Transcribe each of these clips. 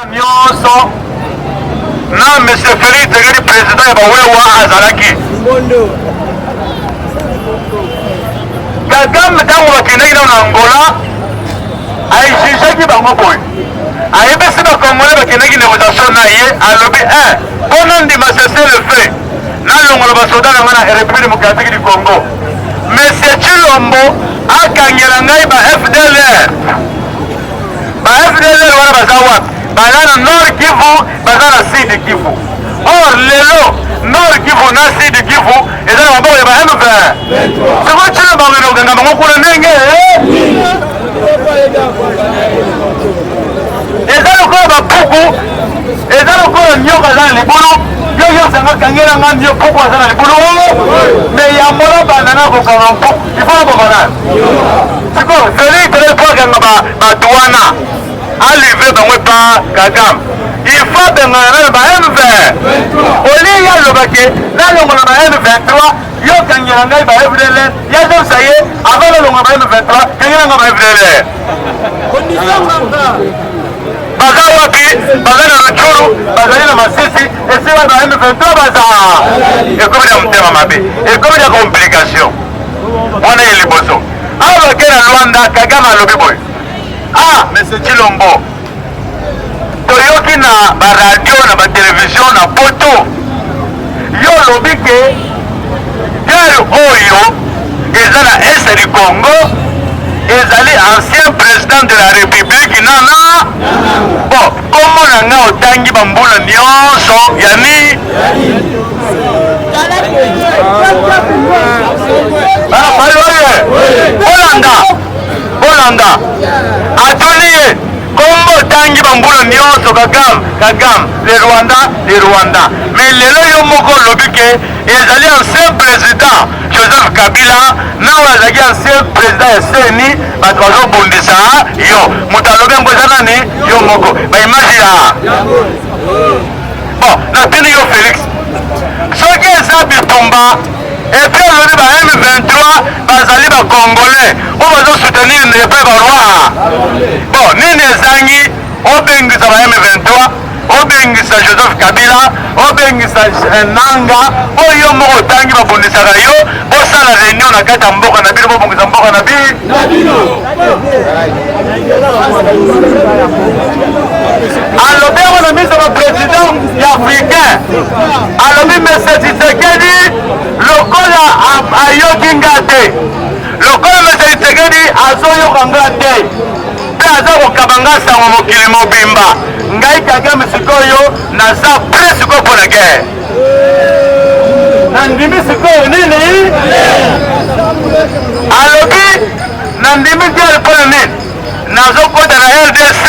Nyonso na monsieur Félix Tshisekedi président ya bawewa azalaki Kagame ntango bakendaki na Angola aijijaki bango boye ayebisi bakongole bakendaki négociation na ye alobi mpona ndima cessez le feu nalongola basoda na nga na république démocratique du Congo monsieur Tshilombo akangela ngai ba FDLR wana baza wapi baza na Nord Kivu baza na Sud Kivu. Or lelo Nord Kivu na Sud Kivu eza na maboko ya ba M20 siko tshilo bango na uganga bango kuna ndenge eza lokola bapuku eza lokola nyoka aza na libulu yo sanga kangela nga nyo puku aza na libulu me ya mola bandana kokanga mpuku ifo na bomana siko Félix tele po akanga baduana alive bango pa Kagame il faut bengana ba M20 oli ya lobake na longola ba M23 yo kangela ngai ba FDLR ya zo saye avant le longola ba M23 kangela ngai ba FDLR baza wapi baza na Rutshuru baza na Masisi esiwa ba M23 baza ekomi na mtema mabe ekomi na complication wana ile boso awa kena Rwanda Kagame alobi boy monsieur Tshilombo toyoki na baradio na batelevizio na poto yo lobi ke guerre oyo eza na este du Congo ezali ancien président de la république nana bon kombo na nga otangi bambula nyonso yani Bolanda atuni ye kombo tangi bambula nyonso Kagame le Rwanda mais lelo yo moko lobi ke ezali ancien président Joseph Kabila na azalaki ancien président ya CENI bato bazobundisa yo moto alobi yango eza nani yo moko baimage ya bon natindi yo Félix soki eza bitumba epuis alobi ba M23 bazali bacongolais oyo bazosoutenir epai baroi bon nini ezangi obengisa ba M23 obengisa Joseph Kabila obengisa Nanga oyo moko otangi babundisaka yo bosala réunion na kati ya mboka na bino bobongisa mboka na bino alobi yango na miso ba président ya africain alobi monsieur Tshisekedi lokola ayoki nga te lokola monsieur Tshisekedi azoyoka nga te mpe aza kokaba nga sango mokili mobimba ngai Kagame sikoyo naza prêt sikoyo mpo na guerre nandimi sikoyo nini alobi nandimi guerre mpo na nini nazokota na RDC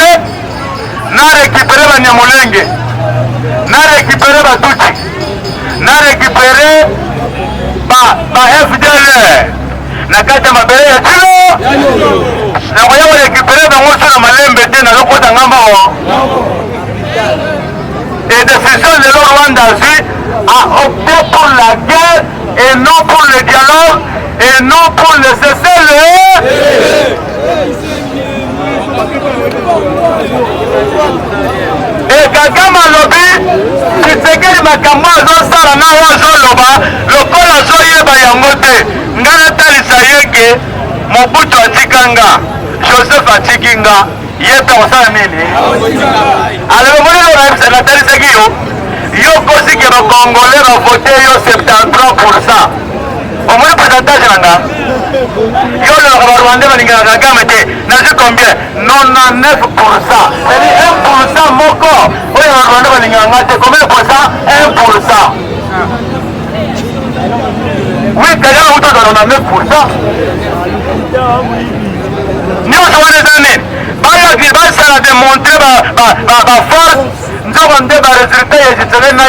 na récupéré banyamulenge na récupéré batuti na récupéré ba FDLR na kati ya mabele ya tilo nakoya korécupéré bango so na malembe te nazokota ngamba et décision lelo Rwanda azwi a opté pour la guerre et non pour le dialogue et non pour le cessez-le Kagame alobi Tshisekedi makambo azosala na oyo azoloba lokola azoyeba yango te nga natalisa ye ke Mobutu atika nga Joseph atiki nga ye mpe kosala nini alobi monelo natalisaki yo kosiki bakongolais bavote yo 73%. Omoni pourcentage na nga yo lelaka barwandais balingaka Kagame te nazwi combien 99%. C'est-à-dire 1% moko oyo barwandais balingaka nga te combien de pourcent 1%. Oui, Kagame uto azala na 9%. Nyonso wana eza nini bayaki basala démontre baforce nzoko nde baresultat ya Tshisekedi na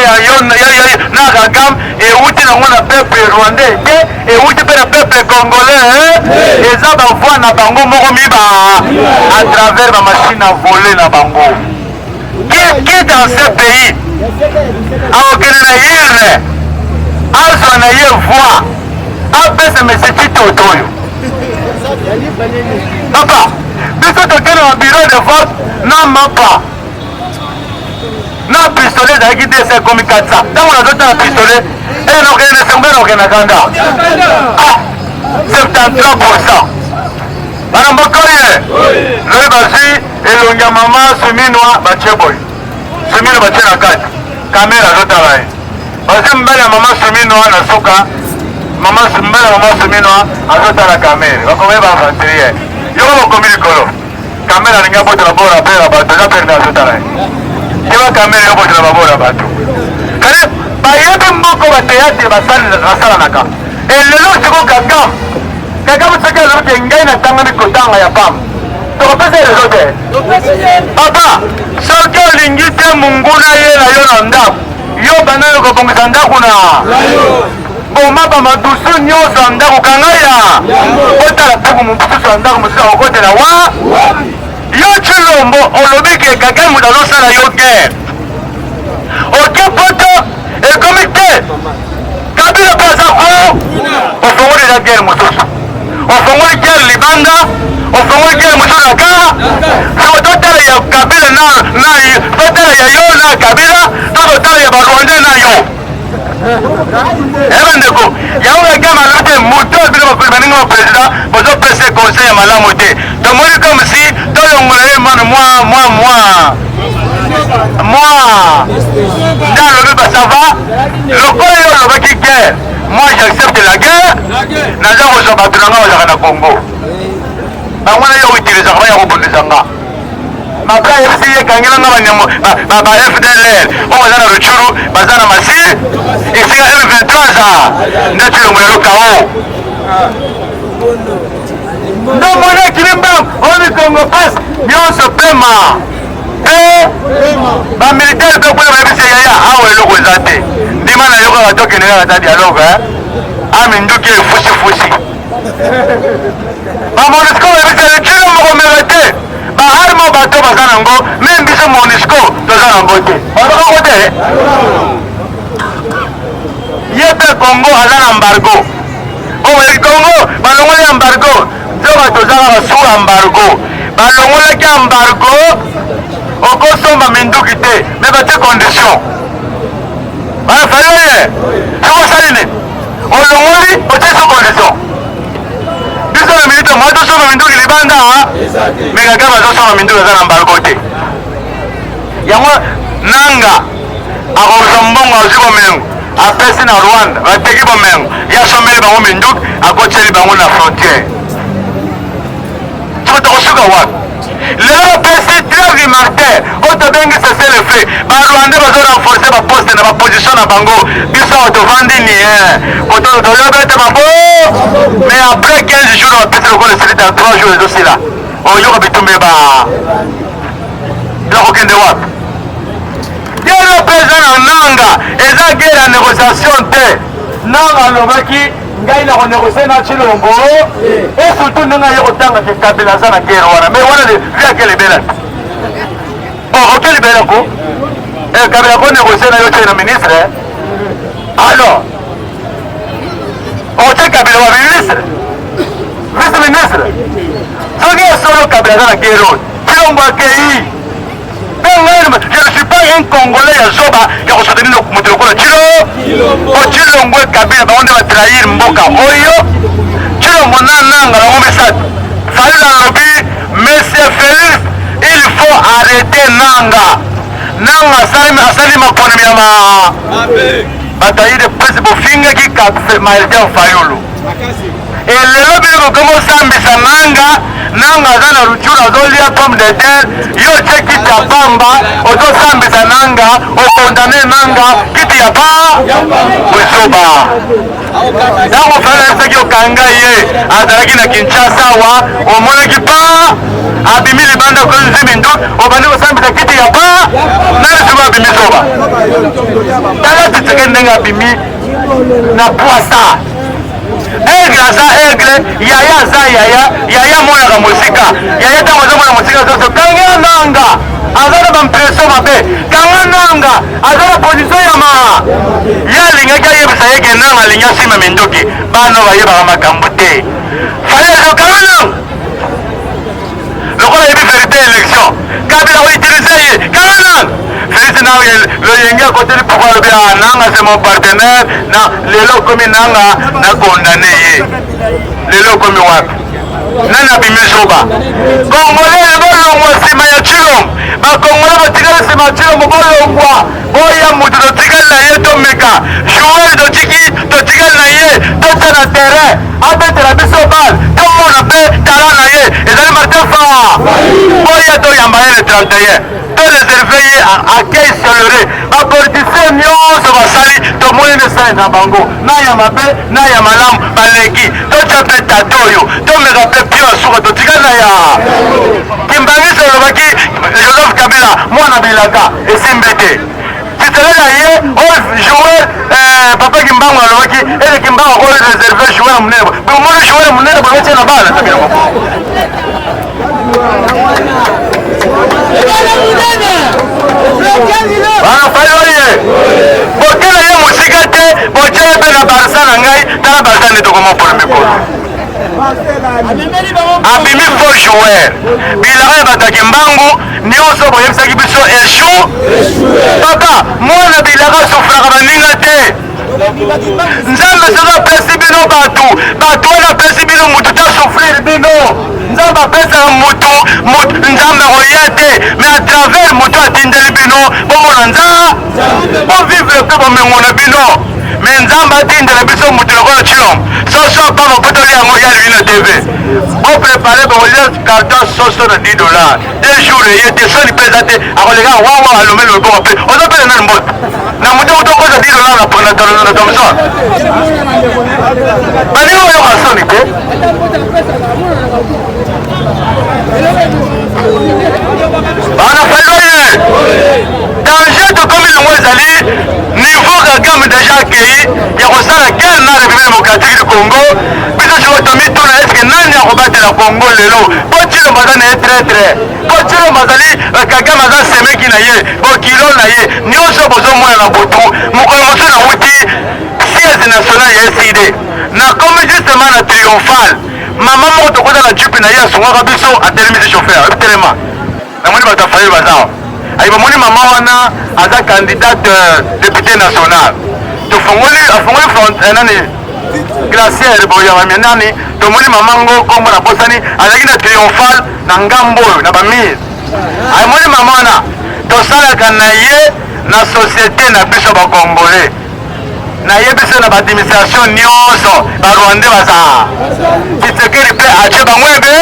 na Kagame euti nango na peuple rwandais te euti mpe na peuple congolais eza bavoi na bango moko miba à travers bamachine à voler na bango qui dans ce pays akokende na yire azwa na ye voi apesa mese Tito oyo papa biso tokende na bureau de vote na mapa na pistolet ezalaki dese ekomi 400 ntango nazotala pistolet nakokende sembe nakokende kanda 73%. bana mbokoye loyi bazwi elongi ya mama suminwa batie boye suminwa batie na kati kamera azotala ye bazwi mbele ya mama suminwa na suka mbele ya mama suminwa azotala kamera bakomi bainfanterie yoko bokomi likolo kamera alingi abotela bora bera bato eza perne azotala ye yeba kamera yobotela babora bato kale bayebi mboko bateatre basalanaka elelo siko kakam soki azoloki ngai natangani kotanga ya pamba tokopesa elezo te papa soki olingi te munguna ye na yo na ndako yo banda yo kobongisa ndako na boma bamadusu nyonso ya ndako kangaya otala puku mosusu ya ndako mosusu akokotela wa yo cilombo olobi ke kaka moto azosala yo guerre oke poto ekomi te kabila mpe aza ofongoli eza guerre mosusu ofongoli guerre libanda ofongoli guerre mosusu na kara soko totala ya kabila totala ya yo na kabila to totala ya barwandais na yo eba ndeko yango ekama lote moto bino bakoli baninga bapresident bozopesa conseil ya malamu te tomoni comme si tolongola ye mwana nda alobi basava lokola yo olobaki guerre moi j'accepte la guerre naza kozwa bato nanga bazaka na congo bango na yo utilisaka baya kobundisanga maka yebisi yekangelanga banyamo ba FDLR oyo baza na ruchuru baza na masiri esika M23 za nde tilongo ya lokao ndomona kilimbam oni congo pas nyonso pema bamilitaire mpe kuna bayebisi yaya awa eloko eza te ndima na yo kaka tokende kaka ta dialogue aminduki efusifusi bamonisco bayebisi ekilo moko meke te baarme bato baza nango meme biso monisco toza nango te bazokako te ye mpe congo aza na embargo oyo congo balongoli embargo nzoka tozaka basura embargo balongolaki embargo okosomba minduki te me batie condition balafalile sokosalini olongoli otie so condition biso na minute mwa tosomba minduki libanda me kaka bazosomba minduki aza na embargo te yango nanga akozwa mbongo azwi bomengo apesi na rwanda bateki bomengo yasomeli bango minduki akotieli bango na frontière soko tokosuka wapi lelo bapesi trêve humanitaire oyo tobengi cessez le feu barwandais bazorenforce baposte na baposition na bango biso awa tovandi ni toyobi ete babo mais après 15 jours bapesi lokola esilita 3 jours ezosila oyoka bitumba elakokende wapi gere mpe eza na nanga eza gere ya négociation te nanga alobaki ngai na konégocie na Tshilombo et surtout ndenge aye kotanga ke Kabila aza na guerre wana mais wana vi ake libela te bon oke libela ko Kabila konégocie na yo tie na ministre alors otie Kabila wa ministre vice ministre soki esolo Kabila aza na guerre oyo Tshilombo akei je ne suis pas un Congolais ya zoba ya kosoutenir moto lokola Tshilombo Kabila bango nde batrahir mboka oyo Tshilombo na nanga bango misato Fayulu alobi monsieur Félix il faut arrêter nanga asali maponami ya batayide pesi bofingaki maelter Fayulu elelo biloko komosambisa nanga aza na ruchuru azolia pomme de terre yo tie kiti ya pamba ozosambisa nanga okondane nanga kiti ya pa kozoba ntango fana esaki okanga ye azalaki na Kinshasa awa omonaki pa abimi libanda kozi mindu obandi kosambisa kiti ya pa nalisuba abimi zoba tala titeke ndenge abimi na poisa aigle aza aigle yaya aza yaya monaka mosika yaya ntango azomona mosika zoso kanga nanga aza na bampression mabe kanga nanga aza na position ya ye alingaki ayebisa yeke nanga alingi asima minduki bano bayebaka makambo te falezo kanga nanga lokola yebi verité élection Kabila koutilize ye kanga nanga Félix na le yengi à côté du pouvoir bien nanga c'est mon partenaire na lelo comme nanga na condamné lelo comme wapi nana bimisoba Congolais bolongwa sima ya Chilombo bakongolais batikala sima ya Chilombo bolongwa boya mutu totikali na ye tomeka joueur totikali na ye totana terrain abetela biso bale tomona mpe tala na ye ezali Martin Fayulu boya toyamba ye le 31 toreserve ye accueil chaleureuse bapolitisien nyonso basali tomoni message na bango na ya mabe na ya malamu baleki totya mpe tata oyo tomeka mpe pio asuka totikali na ya Kimbangiso olobaki Joseph Kabila mwana bilaka esimbi te titele na ye oyo joueur papa Kimbangu alobaki ete Kimbangu oyo reserve joueur munene bomoni joueur munene boyetie na bala bana fayoye bokela ye mosika te botyele mpe na barsa na ngai tala barsa nde tokoma mpona mikolo abimi faux joueur bilaka ya bato ya Kimbangu nyonso boyebisaki biso echu papa mwana bilaka asufraka baninga te nzambe soki apesi bino bato wana apesi bino mutu tasufrire bino nzambe apesaka mutu nzambe koya te mais à travers mutu atindeli bino bomona bovivre mpe bomengo na bino mais nzambe atindela biso mutu lokola Chilombo soso apa bapotoli yango ya lino tv boprepare bokolia carton soso na $10 2 jours eye te soni mpe eza te akoleka wawa alomeli loboko mpe ozopesa nani mbote na mutu otokoza $10 na thomson baninga oyoka soni te bana fayoye danger tokomi longo ezali niveau kagame deja akei ya kosala guerre na république démocratique du Congo biso siko tomituna eske nani akobatela Congo lelo po Chilombo aza na ye traitre po Chilombo azali kagame aza semeki na ye bokilo na ye nyonso bozomona na butu mokolo mosusu nauti siège national ya SID nakomi justement na triomphal mama moko tokoza na jipe na ye asungaka biso atelemisi chauffeur etelema namoni bato afayeli bazawa ayi bamoni mama wana aza candidate député national afongoli nani glacière boyamamia nani tomoni mama ngo kombo na bosani azalaki na triomphal na ngambo oyo na bamise ayimoni mama wana tosalaka na ye na société na biso bakongolais nayebi na baadministration nyonso barwande baza Tshisekedi mpe atie bango ebe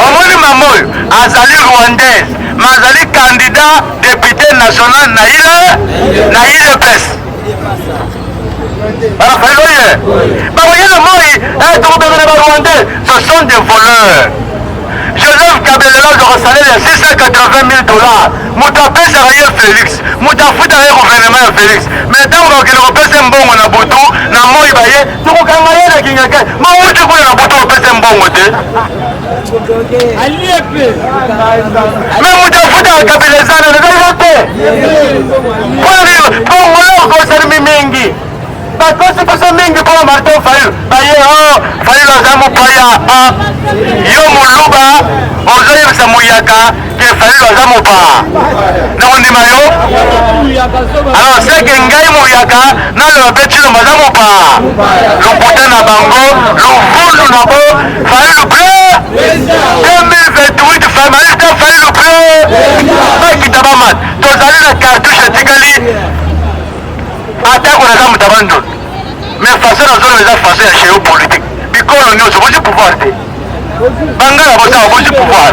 omoni mama oyo azali rwandaise ma azali candidat député national na UDPS barafayoye bakoyena moi tokobengana barwandais ce sont des voleurs Joseph Kabila azwaka salaire ya $680,000 moto apesaka ye Félix moto afutaka ye gouvernement ya Félix mais ntango bakokende kopesa mbongo na butu na moi baye tokokanga ye na kingaka mawuti kuna na butu opesa mbongo te mais moto afutaka Kabila ezana ezaliza te mpona okosalimi mingi bakosi biso mingi mpona Martin Fayulu baye Fayulu aza mopaya yo moluba ozoyebisa moyaka ke Fayulu aza mopa nakondima yo alors seke ngai moyaka naloba mpe Chilombo aza mopa lokuta na bango lovundu na bo Fayulu ple 2028 Fayulu ple bakita bamata tozali na cartouche etikali atako naza moto abandoni mais façon nazoloba eza façon ya géopolitique bikolo nyonso bozi pouvoir te bangala bozawa bozi pouvoir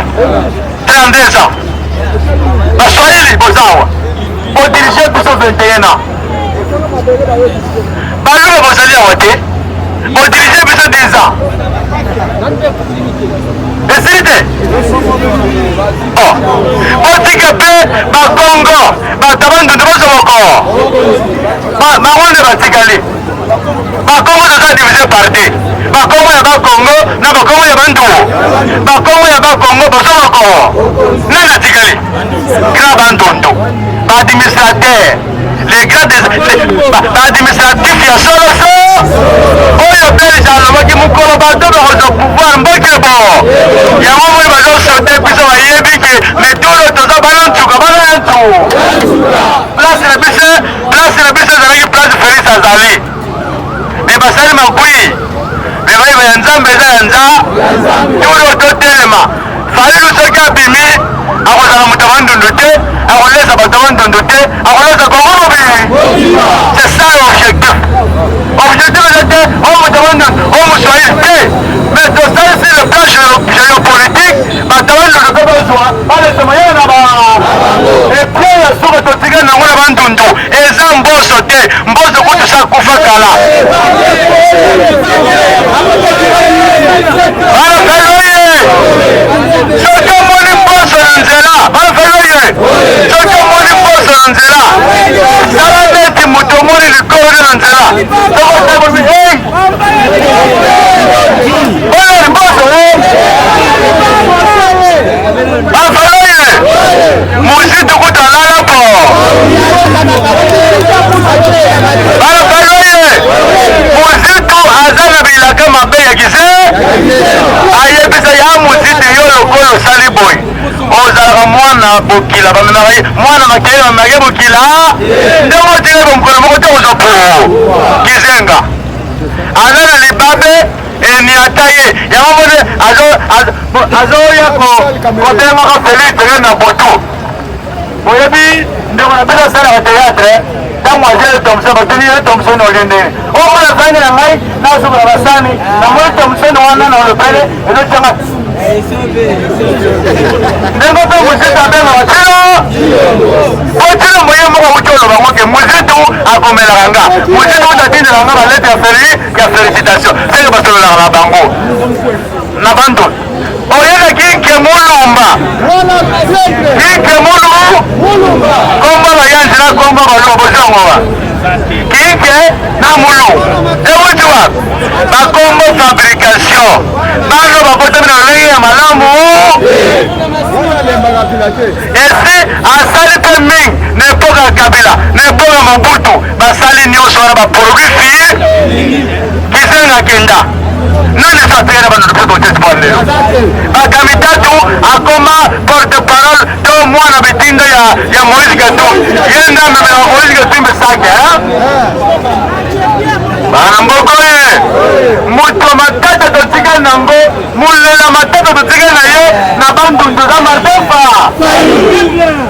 32 ans baswahili bozawa bodirige biso 21 ans baluba bozali awa te bodirige biso 10 ans esili te botika mpe bakongo bato bandundu bozoboko bango nde batikali bakongo toza divise parti bakongo ya bakongo na bakongo ya bandu bakongo ya bakongo bozoboko nani atikali grand bandundu baadministrateur les grands baadministratif ya soloso oyo belge alobaki mokolo bato bakozwa pouvoir mboke bo yango moi bazosote biso bayebi ke metolo toza banantuka banantu basali magui bibai ya nzambe eza ya nza tulo totelema falilu soki abimi akozala moto abandundu te akolesa bato abandundu te akolesa kongo mobili. C'est ça l'objectif. Objectif eza te o moto abandundu o moswahili te mais tosali sur le plan géopolitique bato abandundu pe bazwa balesa mayele na ba epie ya soki totika nango na bandundu eza mboso te mboso kutu sa kufa kala. Soki omoni mboso na nzela soki omoni mboso na nzela sala neti moto omoni likolo na nzela tokotabomi oyo ni mboso bafaloye muzitu kutalala po bafaloye muzitu aza na bilaka mabe ya kise ayebisa ya muzitu yo lokolo osali boye ozalaka mwana bokila bamemaka ye mwana makeye bamemaka ye bokila ndenge otikali bomokolo moko te kozwa po kizenga aza na libabe eni ata ye yango mone azoya kotengaka Félix Tshisekedi na butu boyebi ndeko na biso asalaka théâtre ntango azeli Thomson batuni ye Thomson olendeni omona vangi na ngai nasokola basani namoni Thomson wana na olopele ezotianga ndenge mpe mozitu abengaka tino otino moye moko akuti olobango ke mozitu akomelaka nga mozitu otatindela nga balete ya félicitation seke basololaka na bango na bandoni oyeka kinke mulumba kinke mulu komba bayanzi na komba balobozongoba kinke na mulu ewuti wapi bakombo fabrication bano bakotami na lolenge ya malamu esi asali mpe mingi na epoka ya Kabila na epoka ya Mobutu basali nyonso wana baproduit fie kizenga kenda nani satekana bantu pototesipone lelo bakami tatu akoma porte parole to mwana bitinga ya Moïse Katumbi ye nda amemela Moïse Katumbi sake bana mboko ye moto matata totika nango mulela matata totika na ye na bandundu za matefa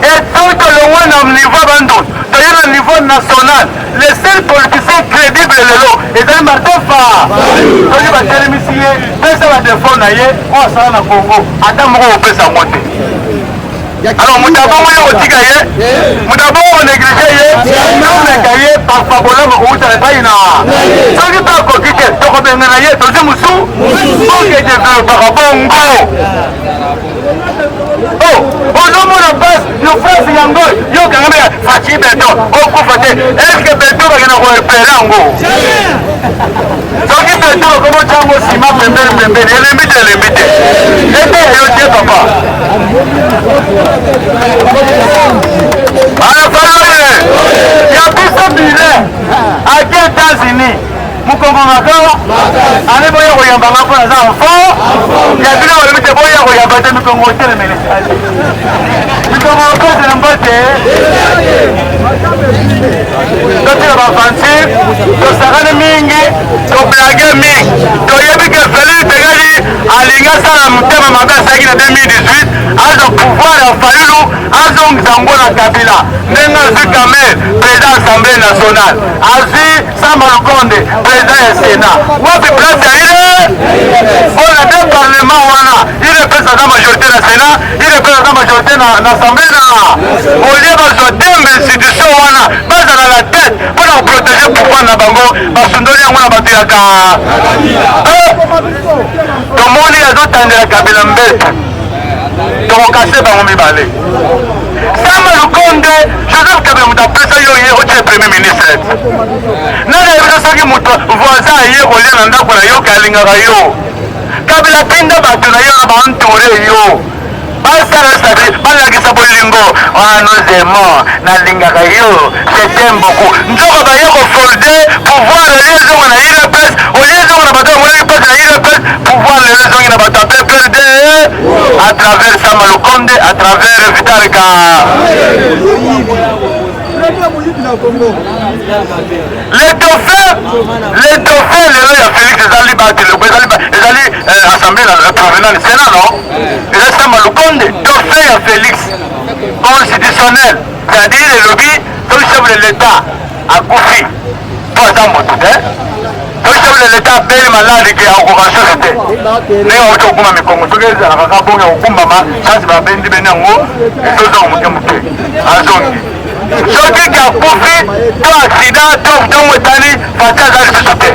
etoto longwa na niveau bandundu toye na niveau national le seul politicien crédible lelo ezali matefa toyi batelemisi ye pesa badefo na ye oyo asala na Congo ata moko kopesa ngo te alors moto abongo ye kotika ye moto abongo konéglige ye omeka ye pakolama kouta epai na soki mpe akoki te tokobengana ye tozi mosu oke developaka bongo ozomona base nofrase yango yokangameka faci beto okufa te eske beto bakena koepere yango soki beto okomotyango nsima pembeni pembeni elembi te ete yo te papa alafaloye ya biso bile ake États-Unis mukongo makawa ane boya koyambanga mpo naza enfant ya bino balobi te boya koyamba te mikongo otelemele mikongo okotela mbote totila bafansi tosakani mingi toblage mingi toyebi ke Félix Tshisekedi alingi asala motema mabe asalaki na 2018 azwa pouvoir ya Fayulu azongisa ngo na Kabila ndenge azwi Kamel président assemblée nationale azwi Sama Lukonde président ya Sénat wapi place ya ile mpona te parlement wana ile pesa aza majorité na Sénat ile pesa aza majorité na assemblée na olie bazwa tembe institution wana bazala la tête mpona koprotege pouvoir na bango basundoli yango na bato yaka tomoni azotandela Kabila mbeto tokokase bango mibale Sama Lukonde Joseph Kabila moto apesa yo ye otie premier ministre nani ayebisa soki moto voisin aye kolia na ndako na yo kalingaka yo Kabila pinda bato na yo na baentoure yo basala sabi balakisa bolingo wanozemo nalingaka yo c'était beaucoup nzoko baye kofolde pouvoir olie ezongo na UDPS olie ezongo na bato ya UDPS na UDPS pouvoir lelo ezongi na bato ya PPRD à travers Sama Lukonde à travers Vital Ka les dauphins Les dauphins, les lois de Félix, les alliés assemblée provenant du Sénat, non? Et là, c'est Maloukonde, dauphin à Félix, constitutionnel, c'est-à-dire le lobby, tout le chef de l'État a Koufi, pas ça, mon tout, hein? Tout le chef de l'État a payé malade qui a encore société. Mais on a encore mis comme tout le monde, on a encore mis maman, ça c'est ma bende benango, et tout ça on a mis à zone. Ce qui a Koufi, tout accident, tout étali, fatal à la société.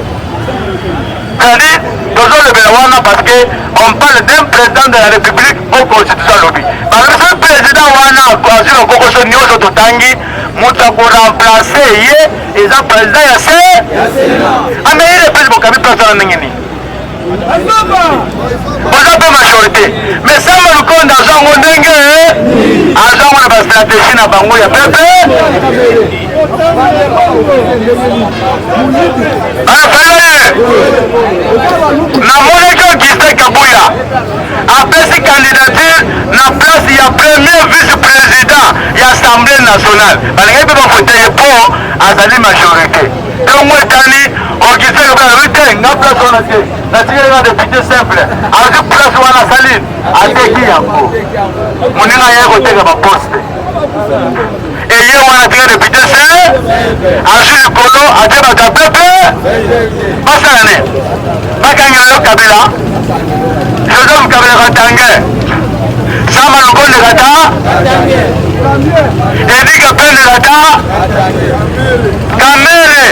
C'est-à-dire, toujours le Bélawana parce qu'on parle d'un président de la République au constitution lobby. Parce que ce président Wana, quand il y a un coco sur Nyoso Totangi, Moussa pour remplacer, il est président Yassé. Ah, mais il est président Kabi personne n'engini. Vous avez majorité. Mais ça me le compte d'argent au dengue. Argent on a pas stratégie na bango ya pepe. Na moneko Gisèle Kabuya après cette candidature na place ya premier vice-président ya Assemblée nationale. Balingi peut voter pour azali majorité. Donc moi tani au Gisèle Kabuya na place on a dit na tiré député simple. Avec place wana saline ateki yango. Moninga yeko teka ba poste. Et hier on a tiré député simple. Ensuite Kolo a dit ba pepe. Basane. Bakanga Kabila. Joseph Kabila Katange. Sama Lukonde Kata. Edi Kapende Kata. Kamere.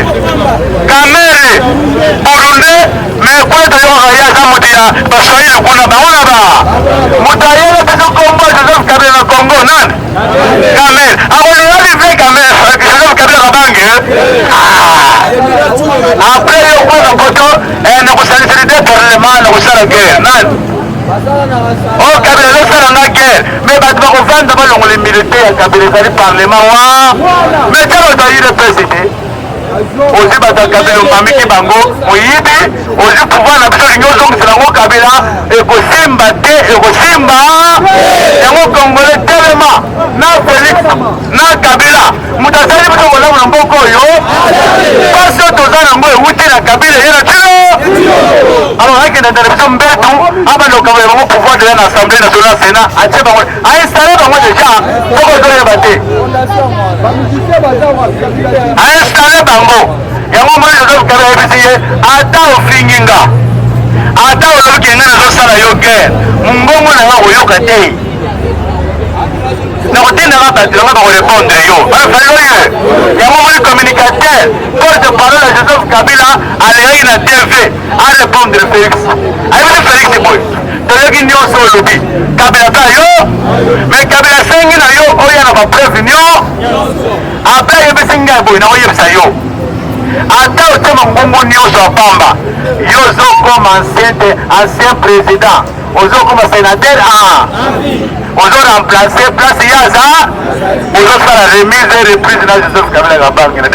Burundi. Mais quoi de l'Oraya Samudia. Baswaï Lukuna Baonaba. Moutayela Kato Kombo Joseph Kabila Congo Nan. Kamere. Abonne arrivé Kamere. Joseph Kabila Kabange. Après yo kwa photo na kusaliti parlement na kusala guerre nan oh Kabila le sala na guerre mais ba ba kovanda ba longo les militaires Kabila sali parlement wa mais talo ta ile président ozi ba ta Kabila mamiki bango muyibi ozi pouvoir na biso nyozo ngisango Kabila ekosimba te ekosimba yango congolais tellement na Félix na Kabila mutasali biso wala na mboko yo parce que tozana ngo ewuti na Kabila yena tilo alors avec une intervention mbetu aba ndo Kabila bango pouvoir de l'Assemblée nationale Sénat atie bango a installé bango déjà poko doye bate a installé bango yango moi Joseph Kabila ebisiye ata ofinginga ata olobi kenga nazosala yo guerre mbongo nanga koyoka te nakotindaka bato nanga bakorépondre yo alofaloye yango moni communicateur porte-parole ya Joseph Kabila aleyaki na TV arépondre Félix ayebisi Félix boy toyoki nyonso olobi Kabila ta yo mais Kabila asengi na yo oya na bapreuve nyo apres ayebisi ngai boy nakoyebisa yo ata otema ngongo nyonso apamba yo ozokoma ancien président ozokoma sénateur ozo remplacer place yaza ozo sala remise et reprise na Joseph Kabila Kabange na 2000